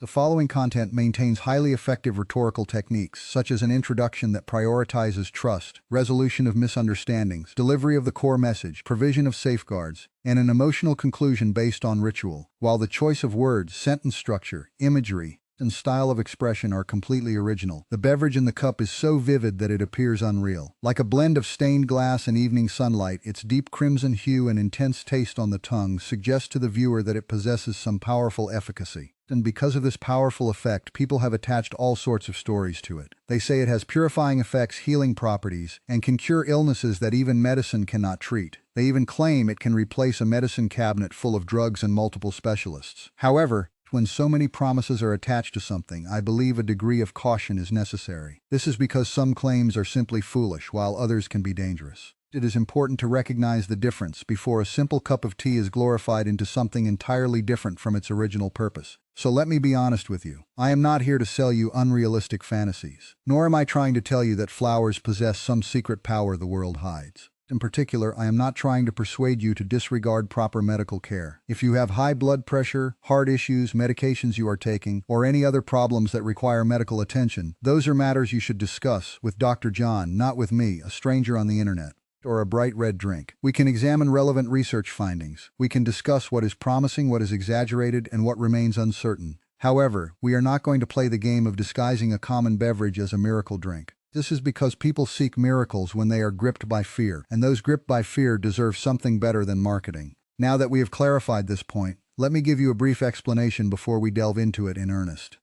The following content maintains highly effective rhetorical techniques, such as an introduction that prioritizes trust, resolution of misunderstandings, delivery of the core message, provision of safeguards, and an emotional conclusion based on ritual, while the choice of words, sentence structure, imagery, and style of expression are completely original. The beverage in the cup is so vivid that it appears unreal. Like a blend of stained glass and evening sunlight, its deep crimson hue and intense taste on the tongue suggest to the viewer that it possesses some powerful efficacy. And because of this powerful effect, people have attached all sorts of stories to it. They say it has purifying effects, healing properties, and can cure illnesses that even medicine cannot treat. They even claim it can replace a medicine cabinet full of drugs and multiple specialists. However, when so many promises are attached to something, I believe a degree of caution is necessary. This is because some claims are simply foolish, while others can be dangerous. It is important to recognize the difference before a simple cup of tea is glorified into something entirely different from its original purpose. So let me be honest with you. I am not here to sell you unrealistic fantasies, nor am I trying to tell you that flowers possess some secret power the world hides. In particular, I am not trying to persuade you to disregard proper medical care. If you have high blood pressure, heart issues, medications you are taking, or any other problems that require medical attention, those are matters you should discuss with Dr. John, not with me, a stranger on the internet. Or a bright red drink. We can examine relevant research findings. We can discuss what is promising, what is exaggerated, and what remains uncertain. However, we are not going to play the game of disguising a common beverage as a miracle drink. This is because people seek miracles when they are gripped by fear, and those gripped by fear deserve something better than marketing. Now that we have clarified this point, let me give you a brief explanation before we delve into it in earnest.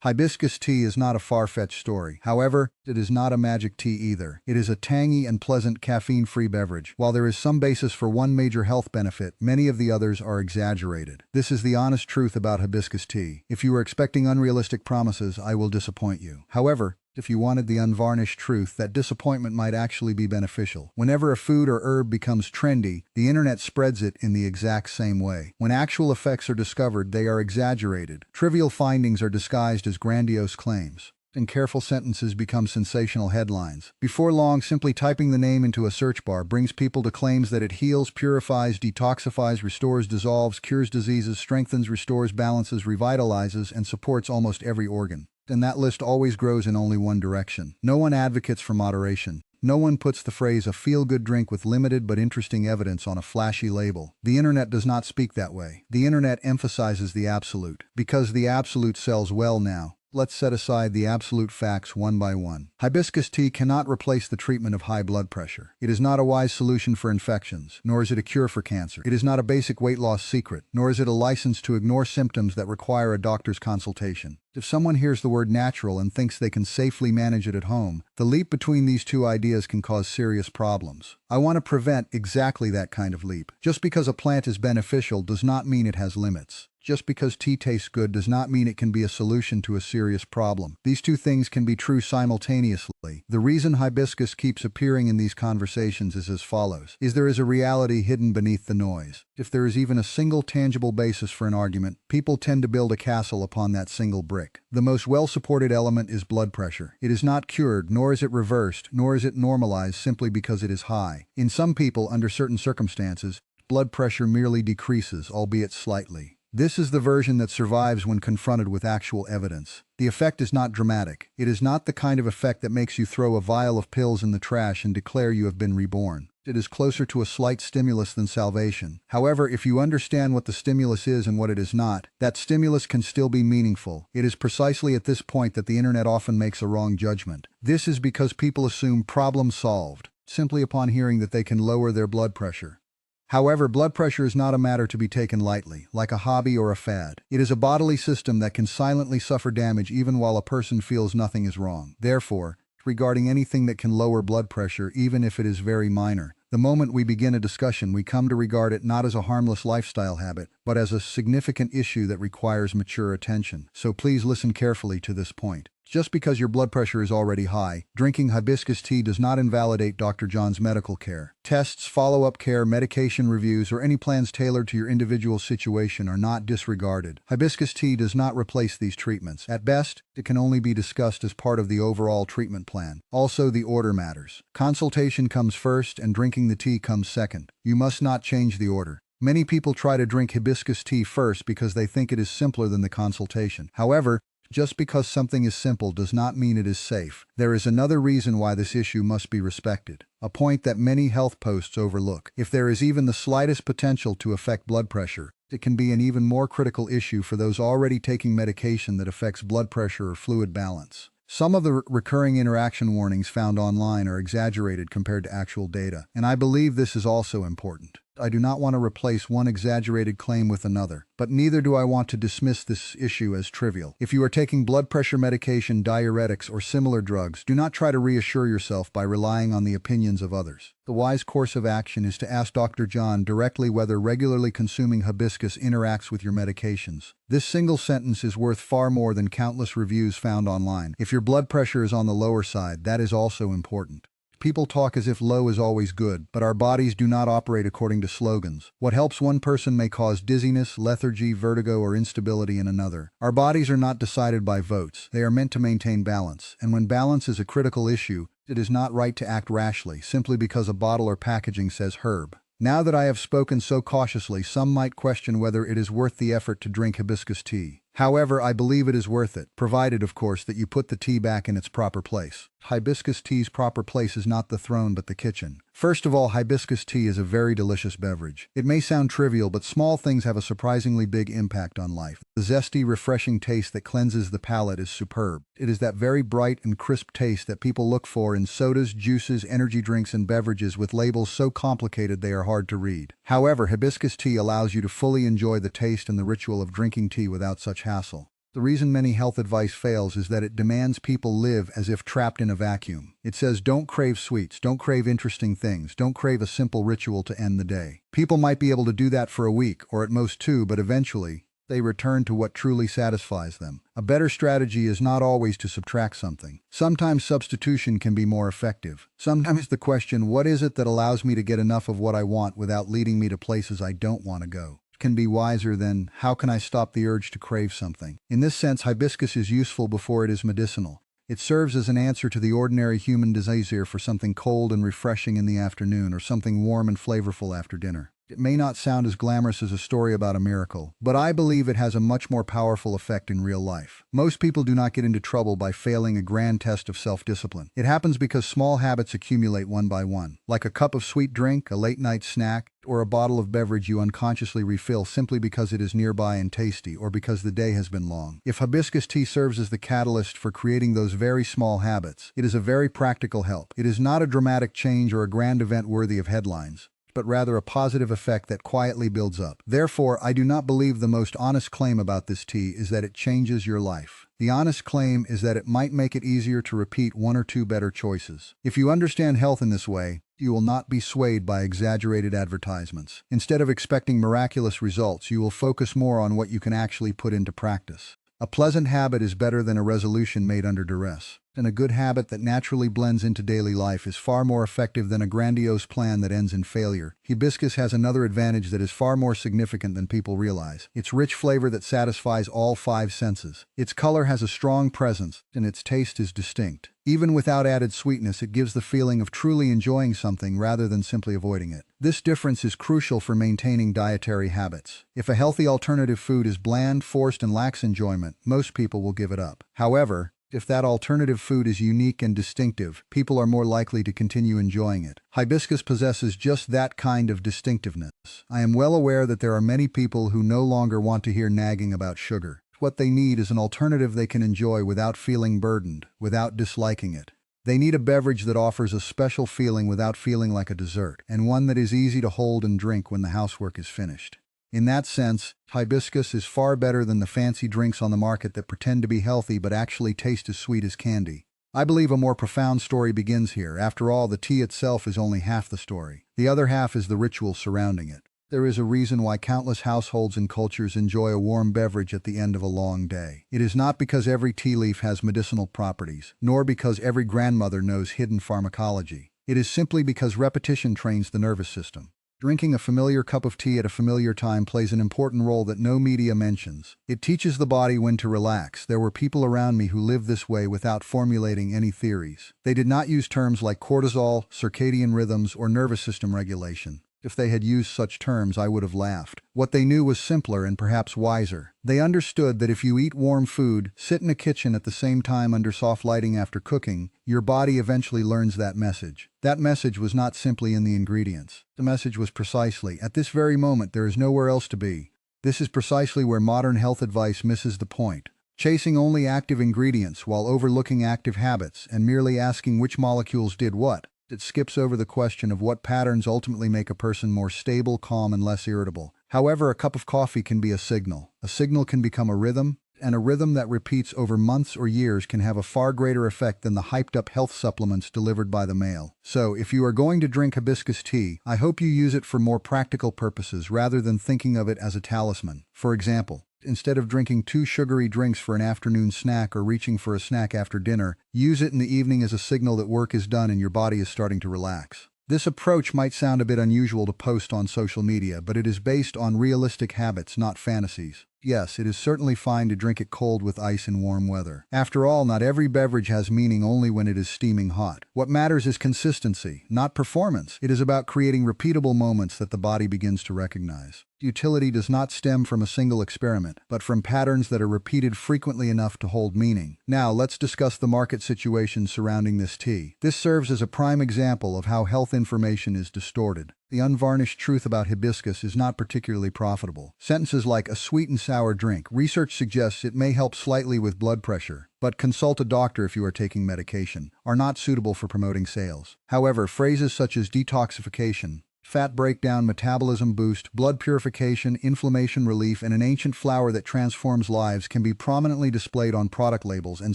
Hibiscus tea is not a far-fetched story. However, it is not a magic tea either. It is a tangy and pleasant caffeine-free beverage. While there is some basis for one major health benefit, many of the others are exaggerated. This is the honest truth about hibiscus tea. If you are expecting unrealistic promises, I will disappoint you. However, if you wanted the unvarnished truth, that disappointment might actually be beneficial. Whenever a food or herb becomes trendy, the internet spreads it in the exact same way. When actual effects are discovered, they are exaggerated. Trivial findings are disguised as grandiose claims, and careful sentences become sensational headlines. Before long, simply typing the name into a search bar brings people to claims that it heals, purifies, detoxifies, restores, dissolves, cures diseases, strengthens, restores, balances, revitalizes, and supports almost every organ. And that list always grows in only one direction. No one advocates for moderation. No one puts the phrase "a feel-good drink with limited but interesting evidence" on a flashy label. The internet does not speak that way. The internet emphasizes the absolute. Because the absolute sells well now, let's set aside the absolute facts one by one. Hibiscus tea cannot replace the treatment of high blood pressure. It is not a wise solution for infections, nor is it a cure for cancer. It is not a basic weight loss secret, nor is it a license to ignore symptoms that require a doctor's consultation. If someone hears the word natural and thinks they can safely manage it at home, the leap between these two ideas can cause serious problems. I want to prevent exactly that kind of leap. Just because a plant is beneficial does not mean it has limits. Just because tea tastes good does not mean it can be a solution to a serious problem. These two things can be true simultaneously. The reason hibiscus keeps appearing in these conversations is as follows. There is a reality hidden beneath the noise. If there is even a single tangible basis for an argument, people tend to build a castle upon that single brick. The most well-supported element is blood pressure. It is not cured, nor is it reversed, nor is it normalized simply because it is high. In some people, under certain circumstances, blood pressure merely decreases, albeit slightly. This is the version that survives when confronted with actual evidence. The effect is not dramatic. It is not the kind of effect that makes you throw a vial of pills in the trash and declare you have been reborn. It is closer to a slight stimulus than salvation. However, if you understand what the stimulus is and what it is not, that stimulus can still be meaningful. It is precisely at this point that the internet often makes a wrong judgment. This is because people assume problem solved, simply upon hearing that they can lower their blood pressure. However, blood pressure is not a matter to be taken lightly, like a hobby or a fad. It is a bodily system that can silently suffer damage even while a person feels nothing is wrong. Therefore, regarding anything that can lower blood pressure, even if it is very minor, the moment we begin a discussion, we come to regard it not as a harmless lifestyle habit, but as a significant issue that requires mature attention. So please listen carefully to this point. Just because your blood pressure is already high, drinking hibiscus tea does not invalidate Dr. John's medical care. Tests, follow-up care, medication reviews, or any plans tailored to your individual situation are not disregarded. Hibiscus tea does not replace these treatments. At best, it can only be discussed as part of the overall treatment plan. Also, the order matters. Consultation comes first and drinking the tea comes second. You must not change the order. Many people try to drink hibiscus tea first because they think it is simpler than the consultation. However, just because something is simple does not mean it is safe. There is another reason why this issue must be respected, a point that many health posts overlook. If there is even the slightest potential to affect blood pressure, it can be an even more critical issue for those already taking medication that affects blood pressure or fluid balance. Some of the recurring interaction warnings found online are exaggerated compared to actual data, and I believe this is also important. I do not want to replace one exaggerated claim with another, but neither do I want to dismiss this issue as trivial. If you are taking blood pressure medication, diuretics, or similar drugs, do not try to reassure yourself by relying on the opinions of others. The wise course of action is to ask Dr. John directly whether regularly consuming hibiscus interacts with your medications. This single sentence is worth far more than countless reviews found online. If your blood pressure is on the lower side, that is also important. People talk as if low is always good, but our bodies do not operate according to slogans. What helps one person may cause dizziness, lethargy, vertigo, or instability in another. Our bodies are not decided by votes. They are meant to maintain balance, and when balance is a critical issue, it is not right to act rashly, simply because a bottle or packaging says herb. Now that I have spoken so cautiously, some might question whether it is worth the effort to drink hibiscus tea. However, I believe it is worth it, provided, of course, that you put the tea back in its proper place. Hibiscus tea's proper place is not the throne but the kitchen. First of all, hibiscus tea is a very delicious beverage. It may sound trivial, but small things have a surprisingly big impact on life. The zesty, refreshing taste that cleanses the palate is superb. It is that very bright and crisp taste that people look for in sodas, juices, energy drinks, and beverages with labels so complicated they are hard to read. However, hibiscus tea allows you to fully enjoy the taste and the ritual of drinking tea without such hassle. The reason many health advice fails is that it demands people live as if trapped in a vacuum. It says don't crave sweets, don't crave interesting things, don't crave a simple ritual to end the day. People might be able to do that for a week, or at most 2, but eventually, they return to what truly satisfies them. A better strategy is not always to subtract something. Sometimes substitution can be more effective. Sometimes the question, what is it that allows me to get enough of what I want without leading me to places I don't want to go, can be wiser than, how can I stop the urge to crave something? In this sense, hibiscus is useful before it is medicinal. It serves as an answer to the ordinary human desire for something cold and refreshing in the afternoon or something warm and flavorful after dinner. It may not sound as glamorous as a story about a miracle, but I believe it has a much more powerful effect in real life. Most people do not get into trouble by failing a grand test of self-discipline. It happens because small habits accumulate one by one, like a cup of sweet drink, a late-night snack, or a bottle of beverage you unconsciously refill simply because it is nearby and tasty, or because the day has been long. If hibiscus tea serves as the catalyst for creating those very small habits, it is a very practical help. It is not a dramatic change or a grand event worthy of headlines, but rather a positive effect that quietly builds up. Therefore, I do not believe the most honest claim about this tea is that it changes your life. The honest claim is that it might make it easier to repeat 1 or 2 better choices. If you understand health in this way, you will not be swayed by exaggerated advertisements. Instead of expecting miraculous results, you will focus more on what you can actually put into practice. A pleasant habit is better than a resolution made under duress. And a good habit that naturally blends into daily life is far more effective than a grandiose plan that ends in failure. Hibiscus has another advantage that is far more significant than people realize. Its rich flavor that satisfies all 5 senses. Its color has a strong presence, and its taste is distinct. Even without added sweetness, it gives the feeling of truly enjoying something rather than simply avoiding it. This difference is crucial for maintaining dietary habits. If a healthy alternative food is bland, forced, and lacks enjoyment, most people will give it up. However, if that alternative food is unique and distinctive, people are more likely to continue enjoying it. Hibiscus possesses just that kind of distinctiveness. I am well aware that there are many people who no longer want to hear nagging about sugar. What they need is an alternative they can enjoy without feeling burdened, without disliking it. They need a beverage that offers a special feeling without feeling like a dessert, and one that is easy to hold and drink when the housework is finished. In that sense, hibiscus is far better than the fancy drinks on the market that pretend to be healthy but actually taste as sweet as candy. I believe a more profound story begins here. After all, the tea itself is only half the story. The other half is the ritual surrounding it. There is a reason why countless households and cultures enjoy a warm beverage at the end of a long day. It is not because every tea leaf has medicinal properties, nor because every grandmother knows hidden pharmacology. It is simply because repetition trains the nervous system. Drinking a familiar cup of tea at a familiar time plays an important role that no media mentions. It teaches the body when to relax. There were people around me who lived this way without formulating any theories. They did not use terms like cortisol, circadian rhythms, or nervous system regulation. If they had used such terms, I would have laughed. What they knew was simpler and perhaps wiser. They understood that if you eat warm food, sit in a kitchen at the same time under soft lighting after cooking, your body eventually learns that message. That message was not simply in the ingredients. The message was precisely, at this very moment there is nowhere else to be. This is precisely where modern health advice misses the point. Chasing only active ingredients while overlooking active habits and merely asking which molecules did what. It skips over the question of what patterns ultimately make a person more stable, calm, and less irritable. However, a cup of coffee can be a signal. A signal can become a rhythm, and a rhythm that repeats over months or years can have a far greater effect than the hyped-up health supplements delivered by the mail. So, if you are going to drink hibiscus tea, I hope you use it for more practical purposes rather than thinking of it as a talisman. For example, instead of drinking 2 sugary drinks for an afternoon snack or reaching for a snack after dinner, use it in the evening as a signal that work is done and your body is starting to relax. This approach might sound a bit unusual to post on social media, but it is based on realistic habits, not fantasies. Yes, it is certainly fine to drink it cold with ice in warm weather. After all, not every beverage has meaning only when it is steaming hot. What matters is consistency, not performance. It is about creating repeatable moments that the body begins to recognize. Utility does not stem from a single experiment, but from patterns that are repeated frequently enough to hold meaning. Now, let's discuss the market situation surrounding this tea. This serves as a prime example of how health information is distorted. The unvarnished truth about hibiscus is not particularly profitable. Sentences like a sweet and sour drink, research suggests it may help slightly with blood pressure, but consult a doctor if you are taking medication, are not suitable for promoting sales. However, phrases such as detoxification, fat breakdown, metabolism boost, blood purification, inflammation relief, and an ancient flower that transforms lives can be prominently displayed on product labels and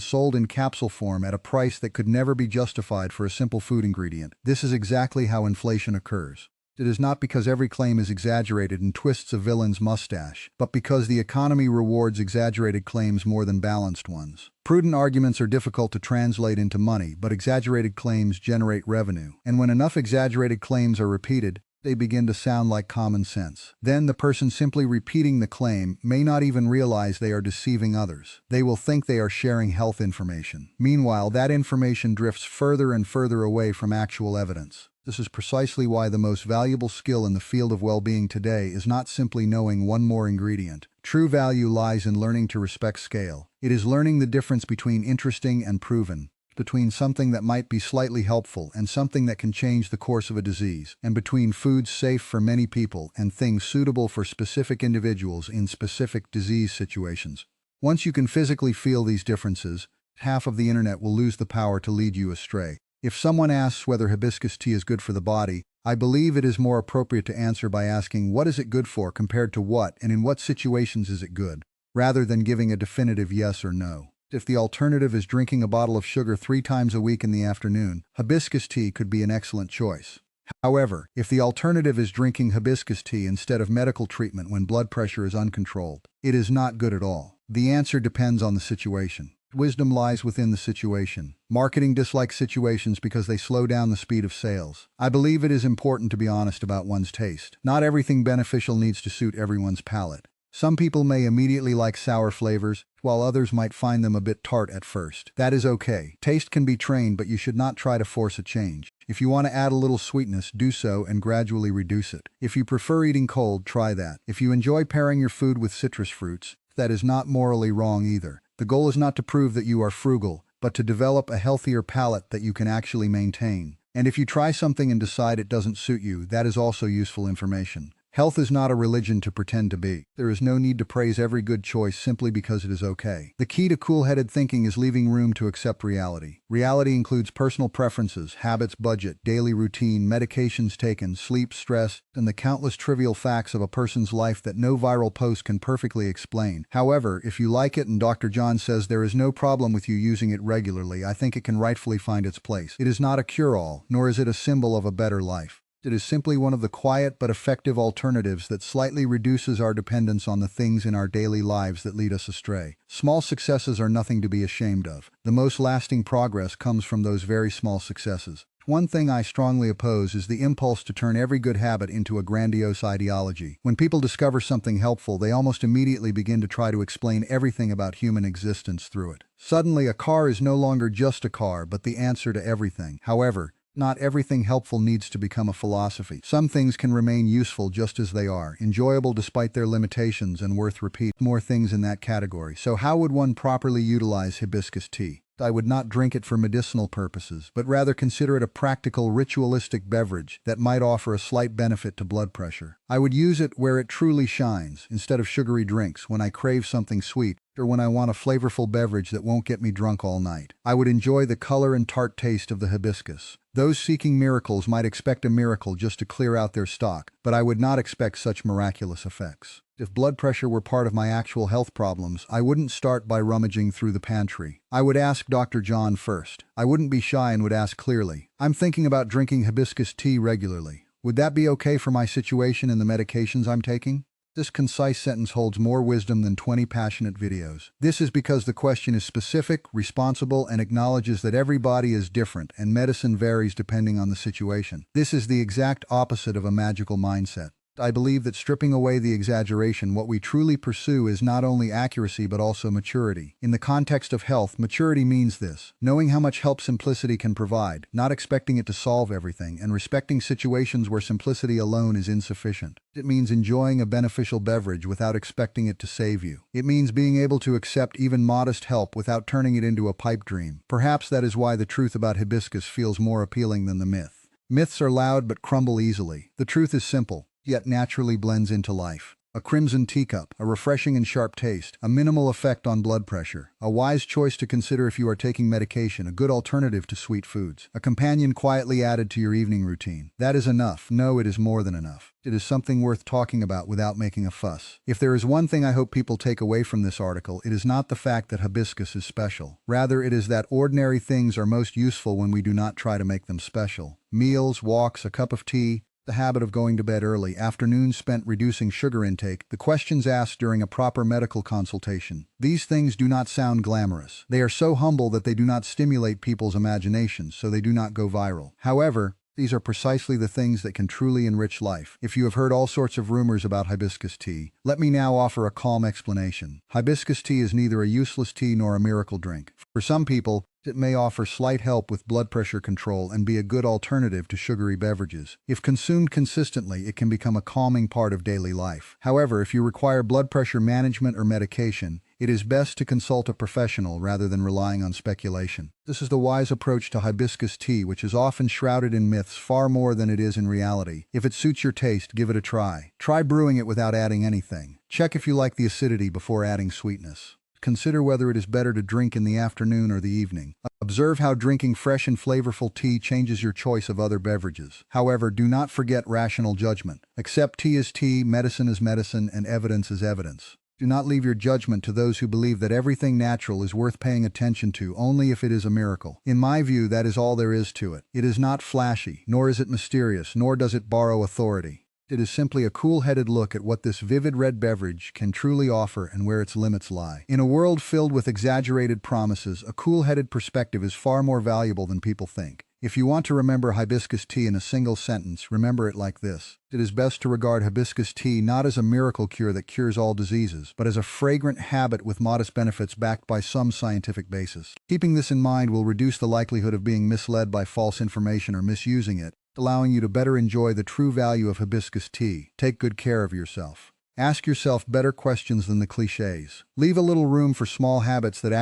sold in capsule form at a price that could never be justified for a simple food ingredient. This is exactly how inflation occurs. It is not because every claim is exaggerated and twists a villain's mustache, but because the economy rewards exaggerated claims more than balanced ones. Prudent arguments are difficult to translate into money, but exaggerated claims generate revenue. And when enough exaggerated claims are repeated, they begin to sound like common sense. Then the person simply repeating the claim may not even realize they are deceiving others. They will think they are sharing health information. Meanwhile, that information drifts further and further away from actual evidence. This is precisely why the most valuable skill in the field of well-being today is not simply knowing one more ingredient. True value lies in learning to respect scale. It is learning the difference between interesting and proven, between something that might be slightly helpful and something that can change the course of a disease, and between foods safe for many people and things suitable for specific individuals in specific disease situations. Once you can physically feel these differences, half of the internet will lose the power to lead you astray. If someone asks whether hibiscus tea is good for the body, I believe it is more appropriate to answer by asking what is it good for compared to what and in what situations is it good, rather than giving a definitive yes or no. If the alternative is drinking a bottle of sugar 3 times a week in the afternoon, hibiscus tea could be an excellent choice. However, if the alternative is drinking hibiscus tea instead of medical treatment when blood pressure is uncontrolled, it is not good at all. The answer depends on the situation. Wisdom lies within the situation. Marketing dislikes situations because they slow down the speed of sales. I believe it is important to be honest about one's taste. Not everything beneficial needs to suit everyone's palate. Some people may immediately like sour flavors, while others might find them a bit tart at first. That is okay. Taste can be trained, but you should not try to force a change. If you want to add a little sweetness, do so and gradually reduce it. If you prefer eating cold, try that. If you enjoy pairing your food with citrus fruits, that is not morally wrong either. The goal is not to prove that you are frugal, but to develop a healthier palate that you can actually maintain. And if you try something and decide it doesn't suit you, that is also useful information. Health is not a religion to pretend to be. There is no need to praise every good choice simply because it is okay. The key to cool-headed thinking is leaving room to accept reality. Reality includes personal preferences, habits, budget, daily routine, medications taken, sleep, stress, and the countless trivial facts of a person's life that no viral post can perfectly explain. However, if you like it and Dr. John says there is no problem with you using it regularly, I think it can rightfully find its place. It is not a cure-all, nor is it a symbol of a better life. It is simply one of the quiet but effective alternatives that slightly reduces our dependence on the things in our daily lives that lead us astray. Small successes are nothing to be ashamed of. The most lasting progress comes from those very small successes. One thing I strongly oppose is the impulse to turn every good habit into a grandiose ideology. When people discover something helpful, they almost immediately begin to try to explain everything about human existence through it. Suddenly, a car is no longer just a car, but the answer to everything. However, Not everything helpful needs to become a philosophy. Some things can remain useful just as they are, enjoyable despite their limitations and worth repeat. More things in that category. So how would one properly utilize hibiscus tea? I would not drink it for medicinal purposes, but rather consider it a practical, ritualistic beverage that might offer a slight benefit to blood pressure. I would use it where it truly shines, instead of sugary drinks, when I crave something sweet, or when I want a flavorful beverage that won't get me drunk all night. I would enjoy the color and tart taste of the hibiscus. Those seeking miracles might expect a miracle just to clear out their stock, but I would not expect such miraculous effects. If blood pressure were part of my actual health problems, I wouldn't start by rummaging through the pantry. I would ask Dr. John first. I wouldn't be shy and would ask clearly, "I'm thinking about drinking hibiscus tea regularly. Would that be okay for my situation and the medications I'm taking?" This concise sentence holds more wisdom than 20 passionate videos. This is because the question is specific, responsible, and acknowledges that every body is different and medicine varies depending on the situation. This is the exact opposite of a magical mindset. I believe that stripping away the exaggeration, what we truly pursue is not only accuracy but also maturity. In the context of health, maturity means this: knowing how much help simplicity can provide, not expecting it to solve everything, and respecting situations where simplicity alone is insufficient. It means enjoying a beneficial beverage without expecting it to save you. It means being able to accept even modest help without turning it into a pipe dream. Perhaps that is why the truth about hibiscus feels more appealing than the myth. Myths are loud but crumble easily. The truth is simple, yet naturally blends into life. A crimson teacup, a refreshing and sharp taste, a minimal effect on blood pressure, a wise choice to consider if you are taking medication, a good alternative to sweet foods, a companion quietly added to your evening routine. That is enough. No, it is more than enough. It is something worth talking about without making a fuss. If there is one thing I hope people take away from this article, it is not the fact that hibiscus is special. Rather, it is that ordinary things are most useful when we do not try to make them special. Meals, walks, a cup of tea, the habit of going to bed early, afternoons spent reducing sugar intake, the questions asked during a proper medical consultation. These things do not sound glamorous. They are so humble that they do not stimulate people's imaginations, so they do not go viral. However, these are precisely the things that can truly enrich life. If you have heard all sorts of rumors about hibiscus tea, let me now offer a calm explanation. Hibiscus tea is neither a useless tea nor a miracle drink. For some people, it may offer slight help with blood pressure control and be a good alternative to sugary beverages. If consumed consistently, it can become a calming part of daily life. However, if you require blood pressure management or medication, it is best to consult a professional rather than relying on speculation. This is the wise approach to hibiscus tea, which is often shrouded in myths far more than it is in reality. If it suits your taste, give it a try. Try brewing it without adding anything. Check if you like the acidity before adding sweetness. Consider whether it is better to drink in the afternoon or the evening. Observe how drinking fresh and flavorful tea changes your choice of other beverages. However, do not forget rational judgment. Accept tea as tea, medicine as medicine, and evidence as evidence. Do not leave your judgment to those who believe that everything natural is worth paying attention to only if it is a miracle. In my view, that is all there is to it. It is not flashy, nor is it mysterious, nor does it borrow authority. It is simply a cool-headed look at what this vivid red beverage can truly offer and where its limits lie. In a world filled with exaggerated promises, a cool-headed perspective is far more valuable than people think. If you want to remember hibiscus tea in a single sentence, remember it like this: it is best to regard hibiscus tea not as a miracle cure that cures all diseases, but as a fragrant habit with modest benefits backed by some scientific basis. Keeping this in mind will reduce the likelihood of being misled by false information or misusing it, allowing you to better enjoy the true value of hibiscus tea. Take good care of yourself. Ask yourself better questions than the cliches. Leave a little room for small habits that